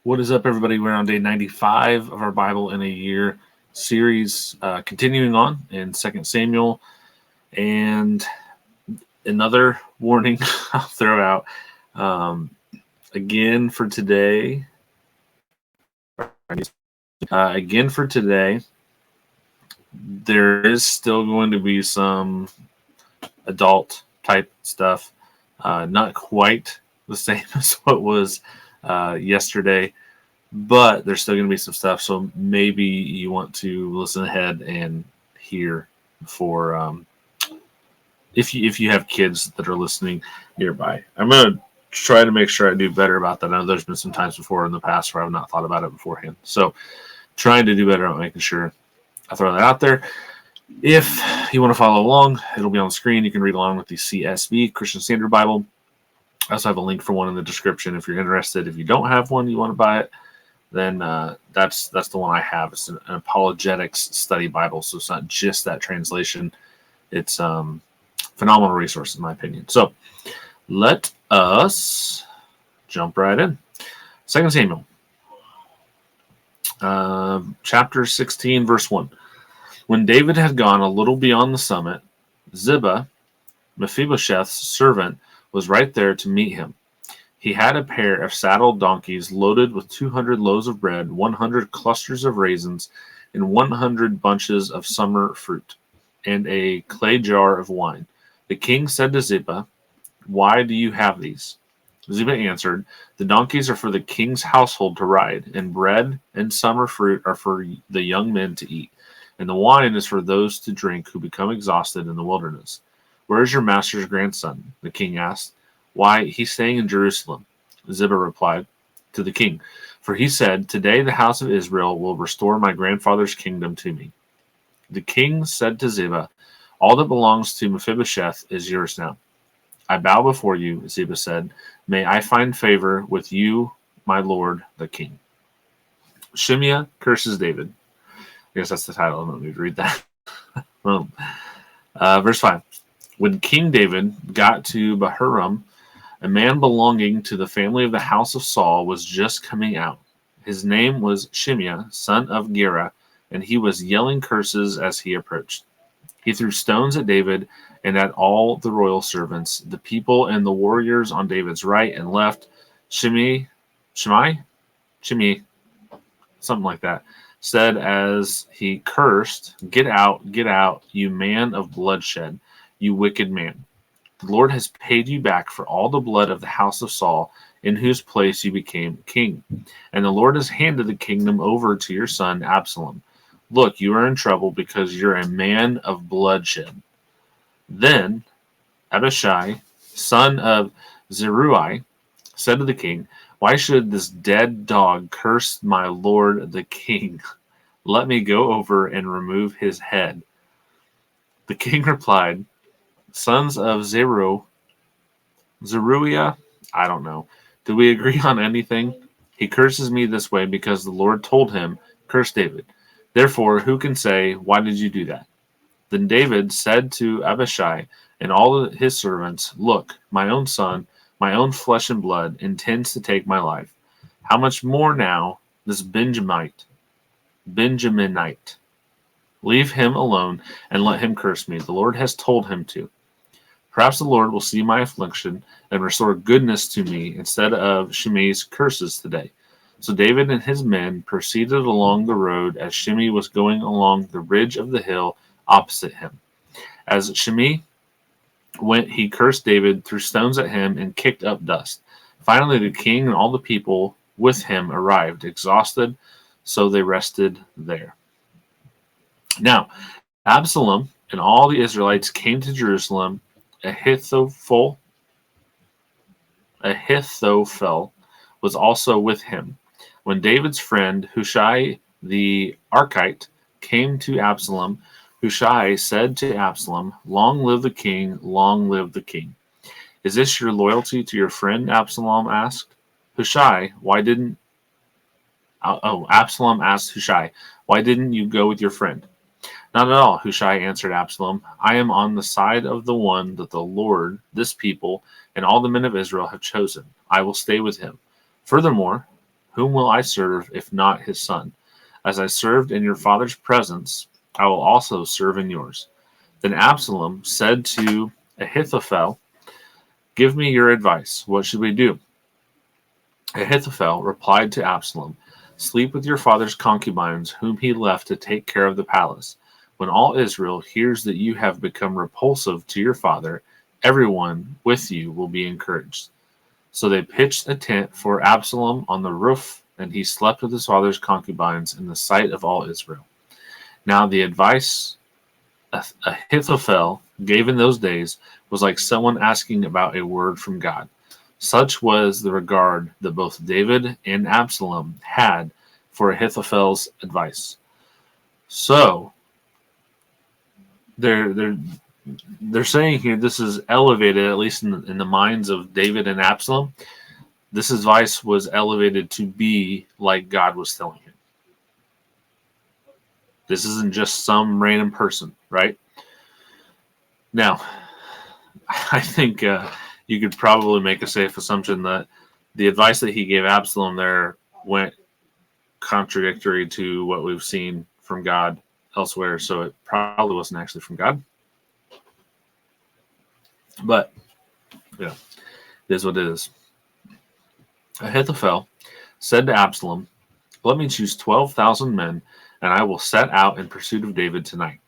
What is up, everybody? We're on day 95 of our Bible in a Year series, continuing on in 2 Samuel. And another warning I'll throw out again for today. There is still going to be some adult type stuff, not quite the same as what was yesterday, but there's still going to be some stuff. So maybe you want to listen ahead and hear for if you have kids that are listening nearby. I'm going to try to make sure I do better about that. I know there's been some times before in the past where I've not thought about it beforehand. So trying to do better at making sure I throw that out there. If you want to follow along, it'll be on the screen. You can read along with the CSB, Christian Standard Bible. I also have a link for one in the description if you're interested. If you don't have one, you want to buy it, then that's the one I have. It's an apologetics study Bible, so it's not just that translation. It's phenomenal resource, in my opinion. So let us jump right in. 2 Samuel, chapter 16, verse 1. When David had gone a little beyond the summit, Ziba, Mephibosheth's servant, was right there to meet him. He had a pair of saddled donkeys loaded with 200 loaves of bread, 100 clusters of raisins, and 100 bunches of summer fruit, and a clay jar of wine. The king said to Ziba, "Why do you have these?" Ziba answered, "The donkeys are for the king's household to ride, and bread and summer fruit are for the young men to eat, and the wine is for those to drink who become exhausted in the wilderness." "Where is your master's grandson?" the king asked. "Why, he's staying in Jerusalem," Ziba replied to the king, "for he said, 'Today the house of Israel will restore my grandfather's kingdom to me.'" The king said to Ziba, "All that belongs to Mephibosheth is yours now." "I bow before you," Ziba said. "May I find favor with you, my lord, the king." Shimei curses David. I guess that's the title. I don't need to read that. Verse 5. When King David got to Bahurim, a man belonging to the family of the house of Saul was just coming out. His name was Shimei, son of Gera, and he was yelling curses as he approached. He threw stones at David and at all the royal servants, the people and the warriors on David's right and left. Shimei, something like that, said as he cursed, get out, you man of bloodshed, you wicked man. The Lord has paid you back for all the blood of the house of Saul, in whose place you became king. And the Lord has handed the kingdom over to your son Absalom. Look, you are in trouble because you're a man of bloodshed. Then Abishai, son of Zeruiah, said to the king, "Why should this dead dog curse my lord the king? Let me go over and remove his head." The king replied, "Sons of Zeruiah, I don't know. Do we agree on anything? He curses me this way because the Lord told him, 'Curse David.' Therefore, who can say, 'Why did you do that?'" Then David said to Abishai and all his servants, "Look, my own son, my own flesh and blood, intends to take my life. How much more now this Benjaminite? Leave him alone and let him curse me. The Lord has told him to. Perhaps the Lord will see my affliction and restore goodness to me instead of Shimei's curses today." So David and his men proceeded along the road as Shimei was going along the ridge of the hill opposite him. As Shimei went, he cursed David, threw stones at him, and kicked up dust. Finally, the king and all the people with him arrived, exhausted, so they rested there. Now, Absalom and all the Israelites came to Jerusalem. Ahithophel was also with him. When David's friend Hushai the Archite came to Absalom, Hushai said to Absalom, "Long live the king, long live the king." "Is this your loyalty to your friend?" Absalom asked. Absalom asked Hushai, "Why didn't you go with your friend?" "Not at all," Hushai answered Absalom. "I am on the side of the one that the Lord, this people, and all the men of Israel have chosen. I will stay with him. Furthermore, Whom will I serve if not his son? As I served in your father's presence, I will also serve in yours. Then Absalom said to Ahithophel, give me your advice. What should we do? Ahithophel replied to Absalom, sleep with your father's concubines, whom he left to take care of the palace. When all Israel hears that you have become repulsive to your father, everyone with you will be encouraged. So they pitched a tent for Absalom on the roof, and he slept with his father's concubines in the sight of all Israel. Now the advice Ahithophel gave in those days was like someone asking about a word from God. Such was the regard that both David and Absalom had for Ahithophel's advice. So they're saying here this is elevated, at least in the minds of David and Absalom. This advice was elevated to be like God was telling him. This isn't just some random person, right? Now, I think you could probably make a safe assumption that the advice that he gave Absalom there went contradictory to what we've seen from God elsewhere, so it probably wasn't actually from God. But, yeah, it is what it is. Ahithophel said to Absalom, let me choose 12,000 men, and I will set out in pursuit of David tonight.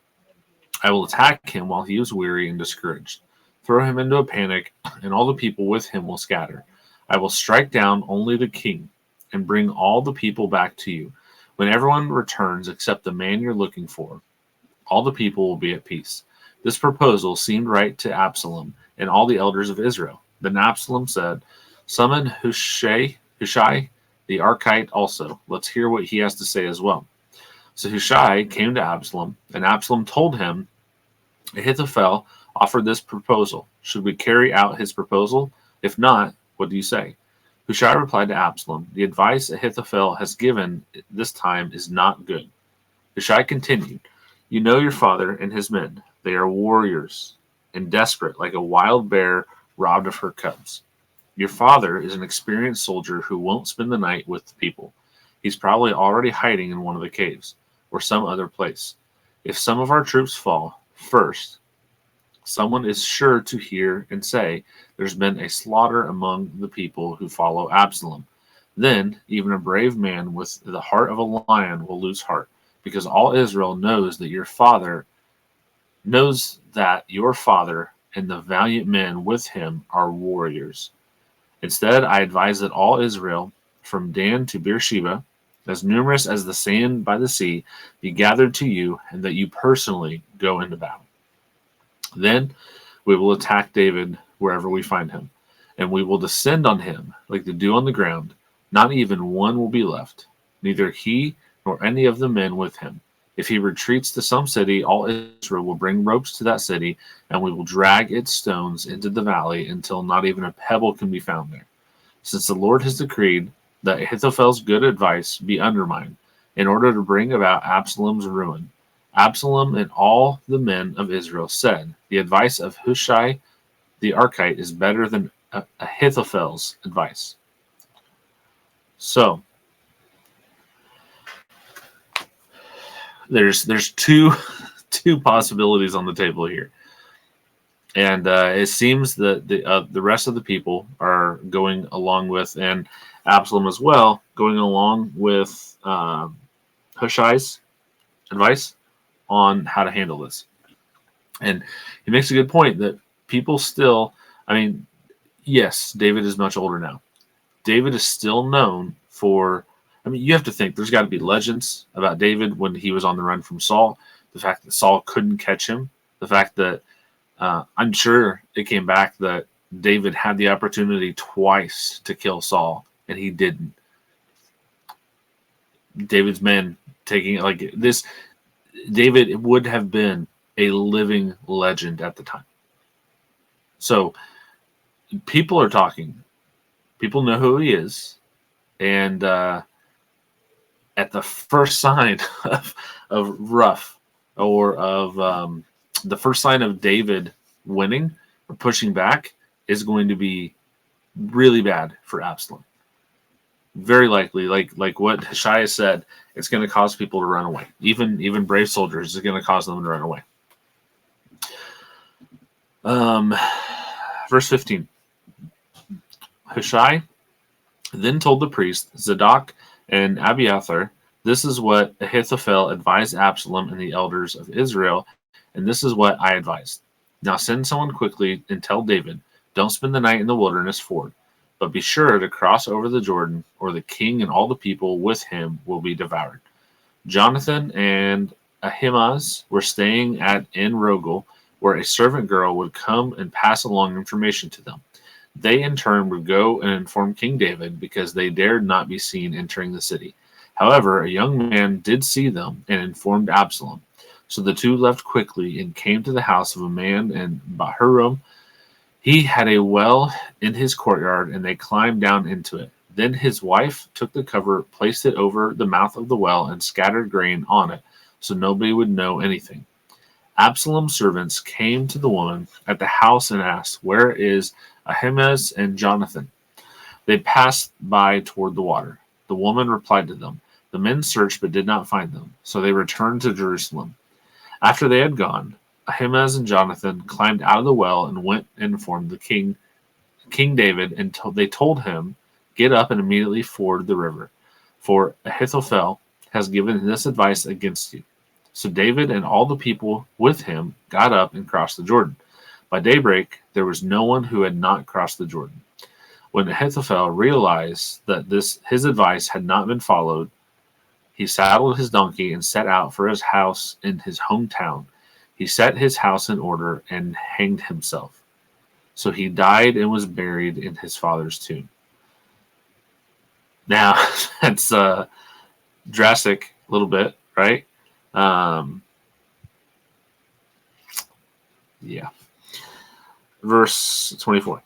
I will attack him while he is weary and discouraged, throw him into a panic, and all the people with him will scatter. I will strike down only the king and bring all the people back to you. When everyone returns except the man you're looking for, all the people will be at peace. This proposal seemed right to Absalom and all the elders of Israel. Then Absalom said, summon Hushai the Archite also. Let's hear what he has to say as well. So Hushai came to Absalom, and Absalom told him, Ahithophel offered this proposal. Should we carry out his proposal? If not, what do you say? Hushai replied to Absalom, the advice Ahithophel has given this time is not good. Hushai continued, you know your father and his men. They are warriors and desperate, like a wild bear robbed of her cubs. Your father is an experienced soldier who won't spend the night with the people. He's probably already hiding in one of the caves or some other place. If some of our troops fall first, someone is sure to hear and say, there's been a slaughter among the people who follow Absalom. Then even a brave man with the heart of a lion will lose heart, because all Israel knows that your father and the valiant men with him are warriors. Instead, I advise that all Israel, from Dan to Beersheba, as numerous as the sand by the sea, be gathered to you, and that you personally go into battle. Then we will attack David wherever we find him, and we will descend on him like the dew on the ground. Not even one will be left, neither he nor any of the men with him. If he retreats to some city, all Israel will bring ropes to that city, and we will drag its stones into the valley until not even a pebble can be found there. Since the Lord has decreed that Ahithophel's good advice be undermined in order to bring about Absalom's ruin, Absalom and all the men of Israel said, the advice of Hushai the Archite is better than Ahithophel's advice. So, there's two possibilities on the table here, and it seems that the rest of the people are going along with, and Absalom as well, going along with Hushai's advice on how to handle this. And he makes a good point that people still, yes, David is much older now. David is still known for, you have to think there's got to be legends about David when he was on the run from Saul. The fact that Saul couldn't catch him. The fact that I'm sure it came back that David had the opportunity twice to kill Saul, and he didn't. David's men taking it like this. David would have been a living legend at the time. So people are talking. People know who he is. And at the first sign of rough, or of the first sign of David winning or pushing back, is going to be really bad for Absalom. Very likely, like what Hushai said, it's going to cause people to run away. Even brave soldiers is going to cause them to run away. Verse 15. Hushai then told the priests Zadok and Abiathar, "This is what Ahithophel advised Absalom and the elders of Israel, and this is what I advised. Now send someone quickly and tell David, don't spend the night in the wilderness ford, but be sure to cross over the Jordan, or the king and all the people with him will be devoured." Jonathan and Ahimaaz were staying at En Rogel, where a servant girl would come and pass along information to them. They in turn would go and inform King David, because they dared not be seen entering the city. However, a young man did see them and informed Absalom. So the two left quickly and came to the house of a man in Bahurim. He had a well in his courtyard, and they climbed down into it. Then his wife took the cover, placed it over the mouth of the well, and scattered grain on it, so nobody would know anything. Absalom's servants came to the woman at the house and asked, "Where is Ahimaaz and Jonathan?" They passed by toward the water. The woman replied to them, "The men searched but did not find them." So they returned to Jerusalem. After they had gone, Ahimaaz and Jonathan climbed out of the well and went and informed the King David, and they told him, "Get up and immediately ford the river, for Ahithophel has given this advice against you." So David and all the people with him got up and crossed the Jordan. By daybreak, there was no one who had not crossed the Jordan. When Ahithophel realized that his advice had not been followed, he saddled his donkey and set out for his house in his hometown. He set his house in order and hanged himself. So he died and was buried in his father's tomb. Now, that's drastic a little bit, right? Yeah. Verse 24.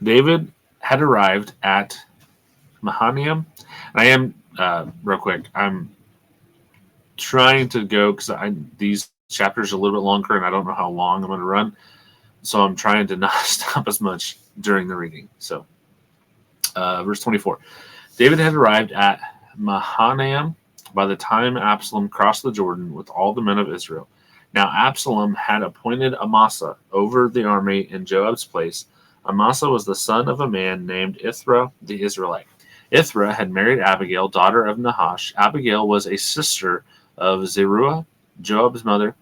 David had arrived at Mahanaim. I am, real quick, I'm trying to go because these chapters are a little bit longer and I don't know how long I'm going to run. So I'm trying to not stop as much during the reading. So, verse 24. David had arrived at Mahanaim by the time Absalom crossed the Jordan with all the men of Israel. Now Absalom had appointed Amasa over the army in Joab's place. Amasa was the son of a man named Ithra the Israelite. Ithra had married Abigail, daughter of Nahash. Abigail was a sister of Zeruiah, Joab's mother,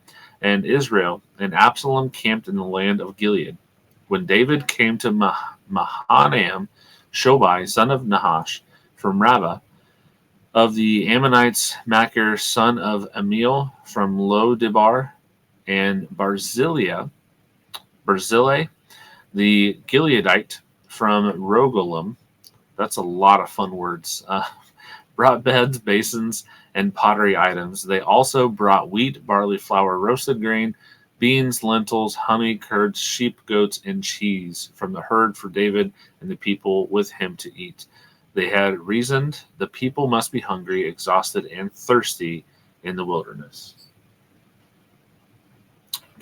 and Israel, and Absalom camped in the land of Gilead. When David came to Mahanaim, Shobai, son of Nahash, from Rabbah, of the Ammonites, Machir, son of Amiel, from Lo-debar, and Barzillai, the Gileadite, from Rogelim. That's a lot of fun words. Brought beds, basins, and pottery items. They also brought wheat, barley, flour, roasted grain, beans, lentils, honey, curds, sheep, goats, and cheese from the herd for David and the people with him to eat. They had reasoned the people must be hungry, exhausted, and thirsty in the wilderness.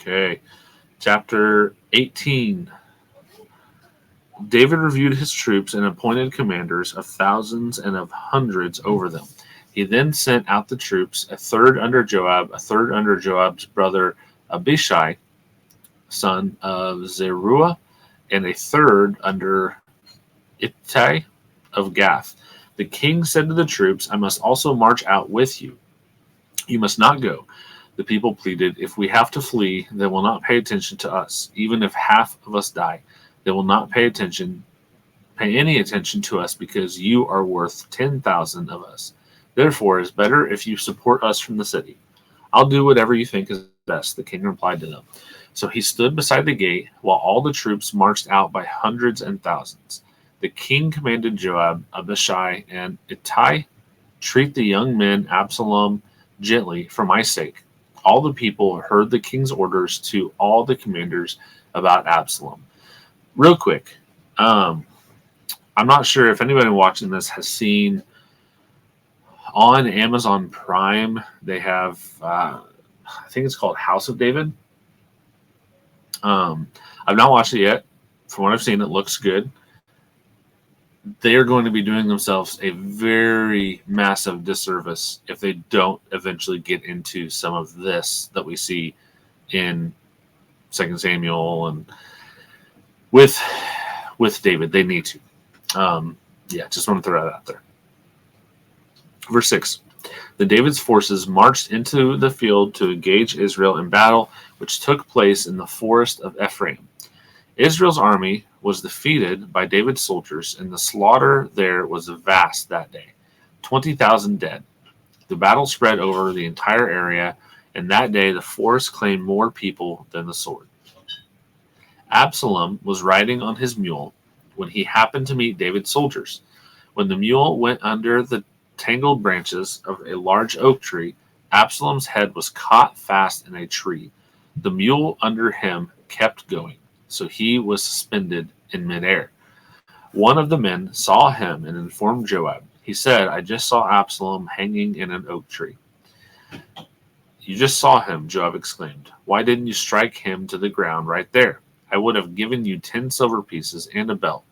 Okay, chapter 18. David reviewed his troops and appointed commanders of thousands and of hundreds over them. He then sent out the troops, a third under Joab, a third under Joab's brother Abishai, son of Zeruiah, and a third under Ittai of Gath. The king said to the troops, "I must also march out with you. You must not go." The people pleaded, "If we have to flee, they will not pay attention to us. Even if half of us die, they will not pay any attention to us, because you are worth 10,000 of us. Therefore, it is better if you support us from the city." "I'll do whatever you think is best," the king replied to them. So he stood beside the gate while all the troops marched out by hundreds and thousands. The king commanded Joab, Abishai, and Ittai, "Treat the young men Absalom gently for my sake." All the people heard the king's orders to all the commanders about Absalom. Real quick, I'm not sure if anybody watching this has seen on Amazon Prime, they have, I think it's called House of David. I've not watched it yet. From what I've seen, it looks good. they are going to be doing themselves a very massive disservice if they don't eventually get into some of this that we see in 2 Samuel and with David. They need to. Just want to throw that out there. Verse 6. Then David's forces marched into the field to engage Israel in battle, which took place in the forest of Ephraim. Israel's army was defeated by David's soldiers, and the slaughter there was vast that day, 20,000 dead. The battle spread over the entire area, and that day the forest claimed more people than the sword. Absalom was riding on his mule when he happened to meet David's soldiers. When the mule went under the tangled branches of a large oak tree, Absalom's head was caught fast in a tree. The mule under him kept going, so he was suspended in midair. One of the men saw him and informed Joab. He said, "I just saw Absalom hanging in an oak tree." "You just saw him," Joab exclaimed. "Why didn't you strike him to the ground right there? I would have given you 10 silver pieces and a belt."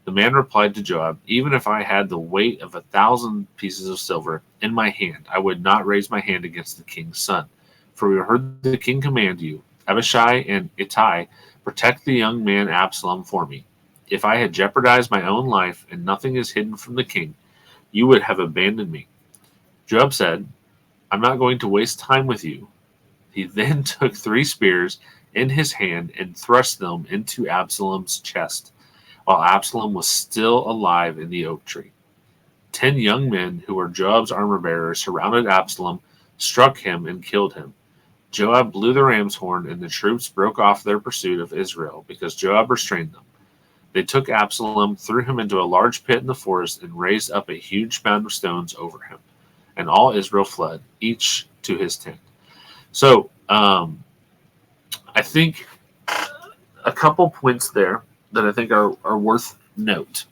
The man replied to Joab, "Even if I had the weight of 1,000 pieces of silver in my hand, I would not raise my hand against the king's son. For we heard the king command you, Abishai and Ittai, protect the young man Absalom for me. If I had jeopardized my own life and nothing is hidden from the king, you would have abandoned me." Joab said, "I'm not going to waste time with you." He then took 3 spears in his hand and thrust them into Absalom's chest, while Absalom was still alive in the oak tree. 10 young men who were Joab's armor-bearers surrounded Absalom, struck him, and killed him. Joab blew the ram's horn, and the troops broke off their pursuit of Israel because Joab restrained them. They took Absalom, threw him into a large pit in the forest, and raised up a huge mound of stones over him. And all Israel fled, each to his tent. So, I think a couple points there that I think are worth note.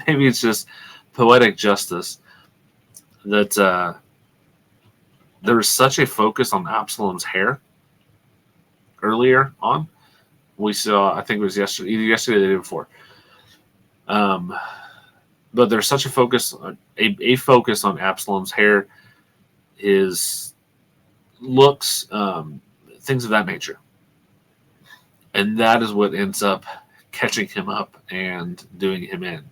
Maybe it's just poetic justice that there was such a focus on Absalom's hair earlier on. We saw, I think it was either yesterday or the day before. But there's such a focus on Absalom's hair, his looks, things of that nature. And that is what ends up catching him up and doing him in,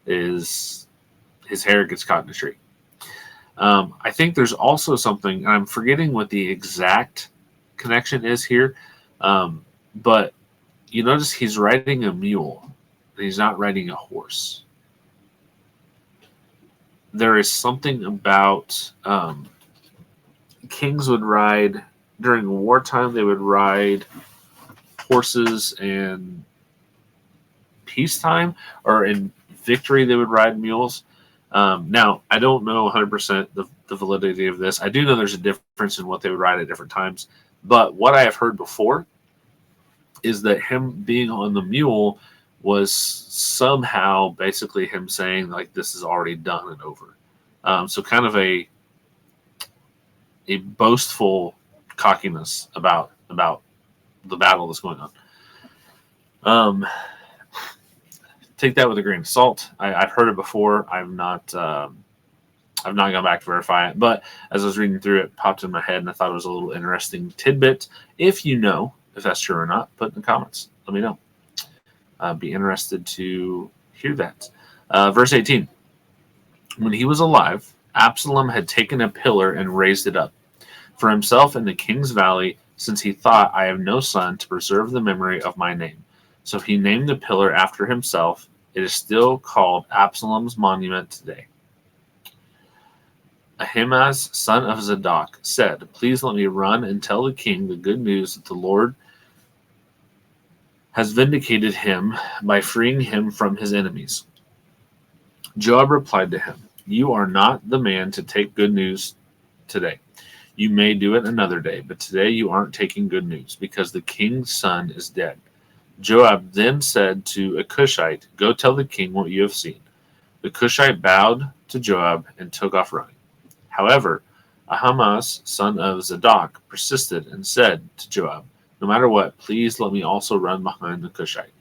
is his hair gets caught in a tree. I think there's also something, and I'm forgetting what the exact connection is here, but you notice he's riding a mule, and he's not riding a horse. There is something about kings would ride, during wartime, they would ride horses, and peacetime or in victory they would ride mules. Now, I don't know 100% the validity of this. I do know there's a difference in what they would ride at different times, but what I have heard before is that him being on the mule was somehow basically him saying, like, this is already done and over. So kind of a boastful cockiness about the battle that's going on. Take that with a grain of salt. I've heard it before. I've not gone back to verify it, but as I was reading through it, popped in my head, and I thought it was a little interesting tidbit. If you know if that's true or not, put in the comments. Let me know. I'd be interested to hear that. Verse 18. When he was alive, Absalom had taken a pillar and raised it up for himself in the king's valley, since he thought, I have no son to preserve the memory of my name. So he named the pillar after himself. It is still called Absalom's monument today. Ahimaaz, son of Zadok, said, Please let me run and tell the king the good news that the Lord has vindicated him by freeing him from his enemies. Joab replied to him, You are not the man to take good news today. You may do it another day, but today you aren't taking good news, because the king's son is dead. Joab then said to a Cushite, Go tell the king what you have seen. The Cushite bowed to Joab and took off running. However, Ahimaaz, son of Zadok, persisted and said to Joab, No matter what, please let me also run behind the Cushite.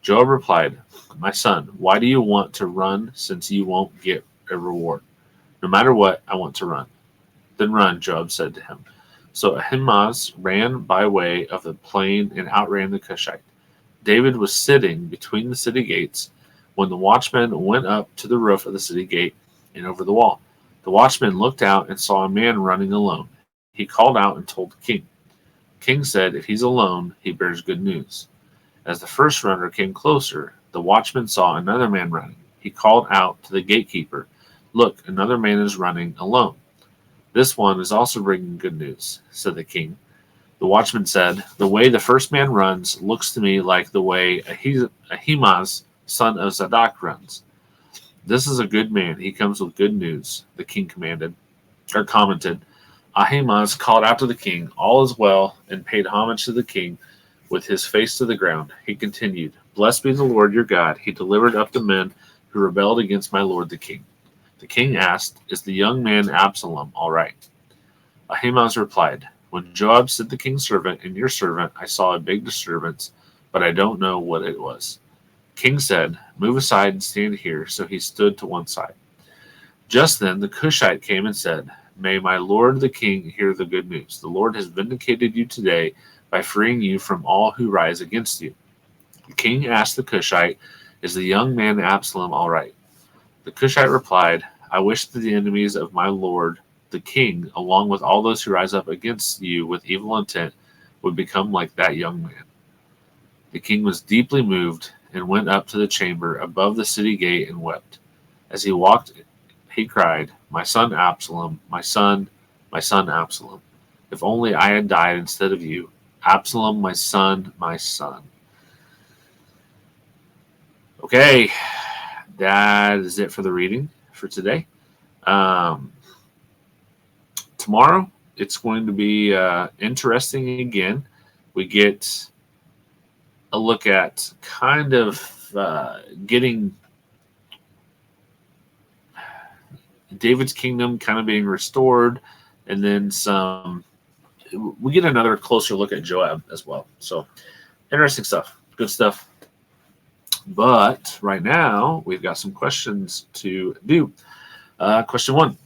Joab replied, "My son, why do you want to run since you won't get a reward? No matter what, I want to run." "Then run," Joab said to him. So Ahimaaz ran by way of the plain and outran the Cushite. David was sitting between the city gates when the watchman went up to the roof of the city gate and over the wall. The watchman looked out and saw a man running alone. He called out and told the king. The king said, "If he's alone, he bears good news." As the first runner came closer, the watchman saw another man running. He called out to the gatekeeper, "Look, another man is running alone. This one is also bringing good news," said the king. The watchman said, "The way the first man runs looks to me like the way Ahimaaz, son of Zadok, runs. This is a good man. He comes with good news," the king commented. Ahimaaz called out to the king, "All is well," and paid homage to the king with his face to the ground. He continued, "Blessed be the Lord your God. He delivered up the men who rebelled against my lord the king." The king asked, "Is the young man Absalom all right?" Ahimaaz replied, "When Joab sent the king's servant and your servant, I saw a big disturbance, but I don't know what it was." The king said, "Move aside and stand here." So he stood to one side. Just then the Cushite came and said, "May my lord the king hear the good news. The Lord has vindicated you today by freeing you from all who rise against you." The king asked the Cushite, "Is the young man Absalom all right?" The Cushite replied, "I wish that the enemies of my lord the king, along with all those who rise up against you with evil intent, would become like that young man." The king was deeply moved and went up to the chamber above the city gate and wept. As he walked, he cried, "My son Absalom, my son Absalom. If only I had died instead of you. Absalom, my son, my son." Okay, that is it for the reading for today. Tomorrow, it's going to be interesting again. We get a look at kind of getting David's kingdom kind of being restored, and then we get another closer look at Joab as well. So, interesting stuff. Good stuff. But right now, we've got some questions to do. Question 1.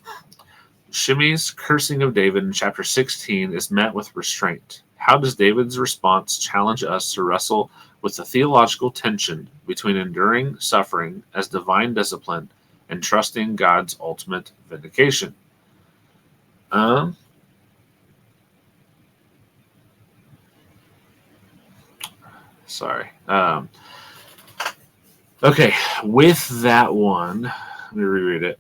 Shimei's cursing of David in chapter 16 is met with restraint. How does David's response challenge us to wrestle with the theological tension between enduring suffering as divine discipline and trusting God's ultimate vindication? Okay, with that one, let me reread it.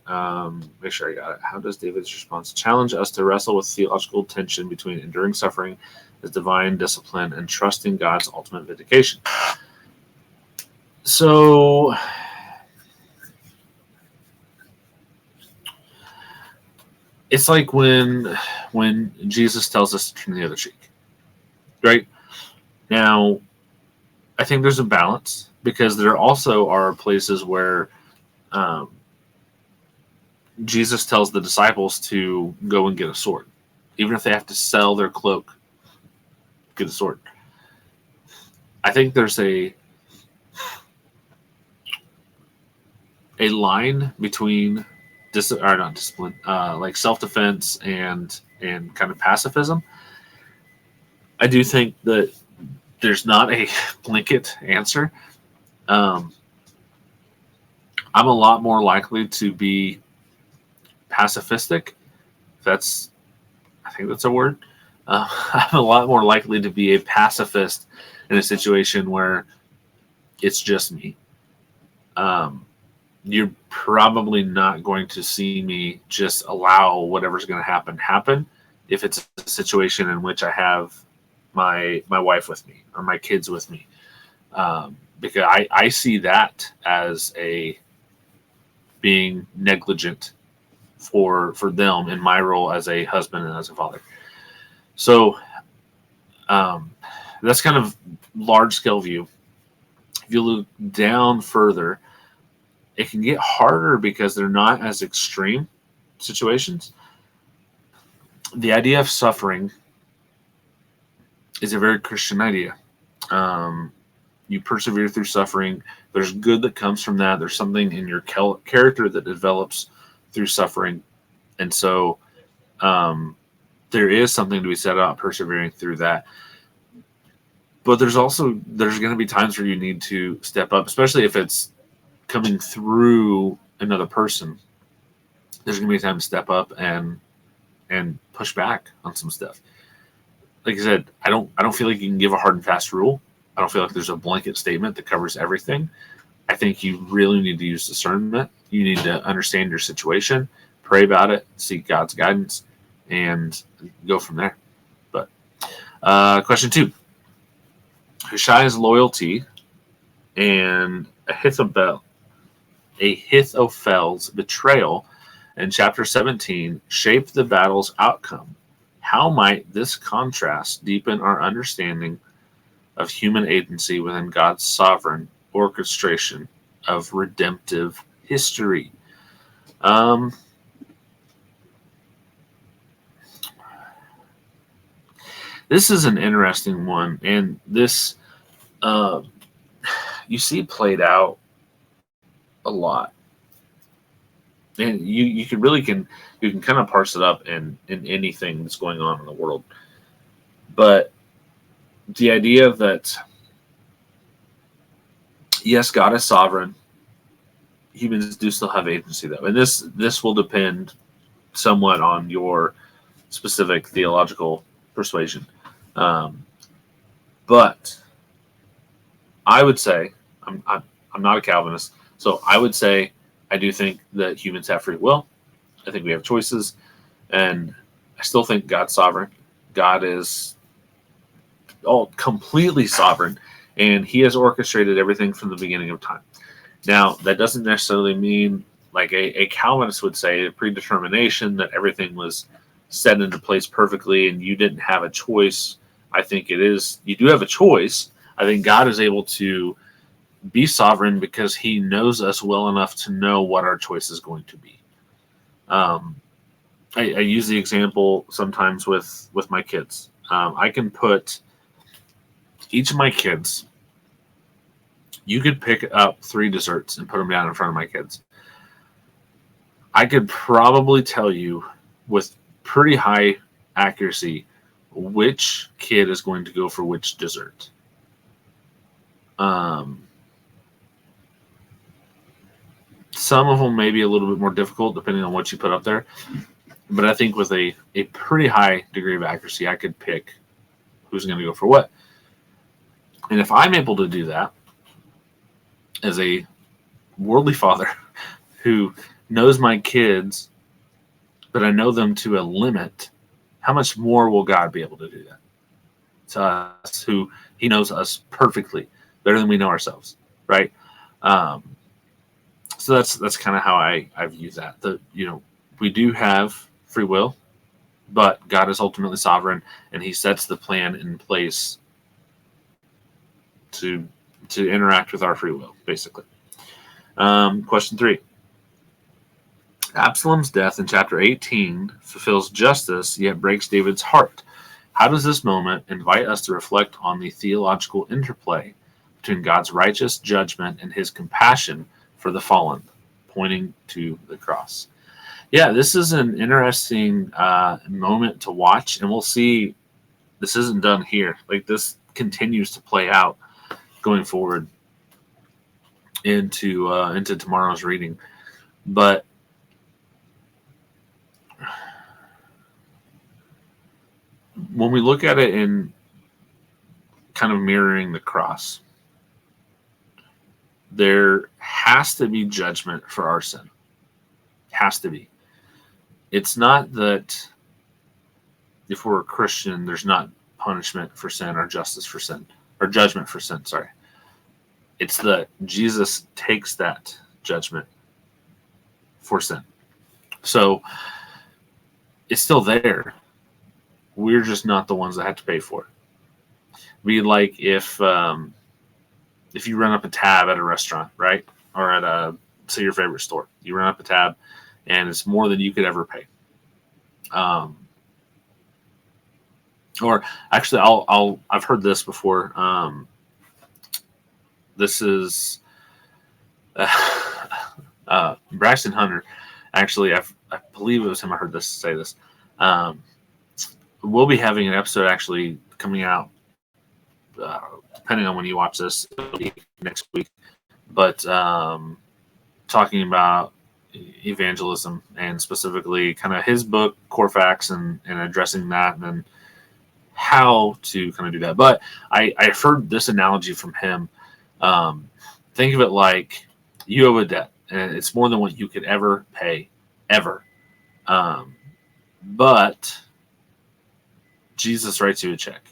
Make sure I got it. How does David's response challenge us to wrestle with theological tension between enduring suffering as divine discipline and trusting God's ultimate vindication? So, it's like when Jesus tells us to turn the other cheek, right? Now, I think there's a balance, because there also are places where Jesus tells the disciples to go and get a sword, even if they have to sell their cloak, get a sword. I think there's a line between not discipline, like self-defense and kind of pacifism. I do think that there's not a blanket answer. I'm a lot more likely to be pacifistic. I think that's a word. I'm a lot more likely to be a pacifist in a situation where it's just me. You're probably not going to see me just allow whatever's going to happen if it's a situation in which I have my wife with me or my kids with me, because I see that as being negligent for them in my role as a husband and as a father. So that's kind of large scale view. If you look down further, it can get harder because they're not as extreme situations. The idea of suffering is a very Christian idea. You persevere through suffering. There's good that comes from that. There's something in your character that develops through suffering. And so there is something to be said about persevering through that. But there's going to be times where you need to step up, especially if it's coming through another person. There's going to be a time to step up and push back on some stuff. Like I said, I don't feel like you can give a hard and fast rule. I don't feel like there's a blanket statement that covers everything. I think you really need to use discernment. You need to understand your situation, pray about it, seek God's guidance, and go from there. But question 2. Hushai's loyalty and Ahithophel's betrayal in chapter 17 shaped the battle's outcome. How might this contrast deepen our understanding of human agency within God's sovereign orchestration of redemptive history? This is an interesting one, and this you see played out a lot, and you can kind of parse it up in anything that's going on in the world. But the idea that yes, God is sovereign, humans do still have agency though, and this will depend somewhat on your specific theological persuasion. But I would say I'm not a Calvinist, so I would say I do think that humans have free will. I think we have choices, and I still think God's sovereign. God is all completely sovereign, and He has orchestrated everything from the beginning of time. Now, that doesn't necessarily mean, like a Calvinist would say, a predetermination that everything was set into place perfectly and you didn't have a choice. I think it is. You do have a choice. I think God is able to be sovereign because He knows us well enough to know what our choice is going to be. I use the example sometimes with my kids. I can put each of my kids, you could pick up 3 desserts and put them down in front of my kids. I could probably tell you with pretty high accuracy which kid is going to go for which dessert. Some of them may be a little bit more difficult depending on what you put up there. But I think with a pretty high degree of accuracy, I could pick who's going to go for what. And if I'm able to do that as a worldly father who knows my kids, but I know them to a limit, how much more will God be able to do that to us, who He knows us perfectly, better than we know ourselves, right? So that's kind of how I view that. We do have free will, but God is ultimately sovereign, and He sets the plan in place to interact with our free will, basically. Question 3. Absalom's death in chapter 18 fulfills justice, yet breaks David's heart. How does this moment invite us to reflect on the theological interplay between God's righteous judgment and His compassion for the fallen, pointing to the cross? Yeah, this is an interesting moment to watch, and we'll see. This isn't done here. Like, this continues to play out going forward into tomorrow's reading. But when we look at it in kind of mirroring the cross, there has to be judgment for our sin. Has to be. It's not that if we're a Christian, there's not punishment for sin or justice for sin, or judgment for sin, sorry. It's that Jesus takes that judgment for sin. So it's still there. We're just not the ones that have to pay for it. Be like if you run up a tab at a restaurant, right? Or at say your favorite store. You run up a tab and it's more than you could ever pay. Or actually I've heard this before. this is Braxton Hunter. Actually, I believe it was him. I heard this say this. We'll be having an episode actually coming out, depending on when you watch this, it'll be next week. But talking about evangelism and specifically kind of his book, Core Facts, and addressing that, and then how to kind of do that. But I've heard this analogy from him. Think of it like you owe a debt, and it's more than what you could ever pay, ever. But Jesus writes you a check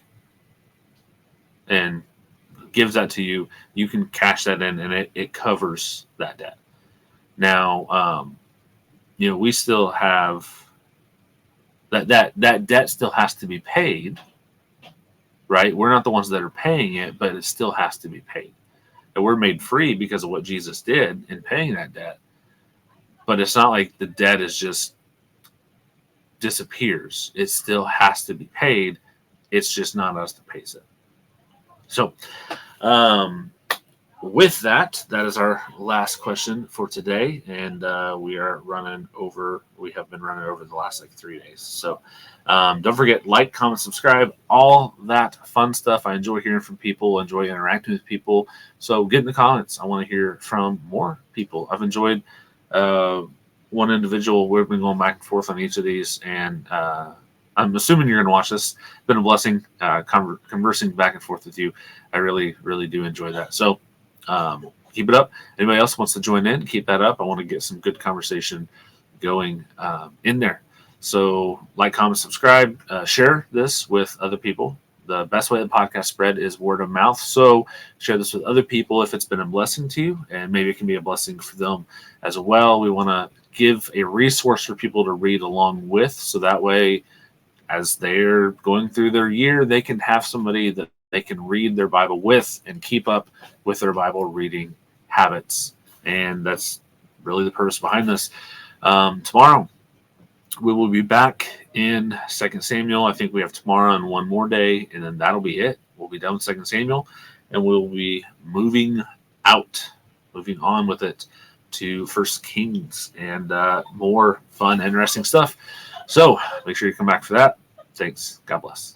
and gives that to you. You can cash that in, and it covers that debt. Now, we still have that debt still has to be paid, right? We're not the ones that are paying it, but it still has to be paid. And we're made free because of what Jesus did in paying that debt. But it's not like the debt is just disappears. It still has to be paid. It's just not us that pays it. So, with that is our last question for today, and we are running over. We have been running over the last 3 days. So, don't forget, like, comment, subscribe, all that fun stuff. I enjoy hearing from people. Enjoy interacting with people. So, get in the comments. I want to hear from more people. I've enjoyed one individual. We've been going back and forth on each of these, and I'm assuming you're going to watch this. It's been a blessing conversing back and forth with you. I really, really do enjoy that. So keep it up. Anybody else wants to join in, keep that up. I want to get some good conversation going in there. So like, comment, subscribe, share this with other people. The best way the podcast spread is word of mouth. So share this with other people if it's been a blessing to you, and maybe it can be a blessing for them as well. We want to give a resource for people to read along with, so that way, as they're going through their year, they can have somebody that they can read their Bible with and keep up with their Bible reading habits. And that's really the purpose behind this. Tomorrow, we will be back in 2 Samuel. I think we have tomorrow and one more day, and then that'll be it. We'll be done with 2 Samuel, and we'll be moving on with it to 1 Kings and more fun, interesting stuff. So make sure you come back for that. Thanks. God bless.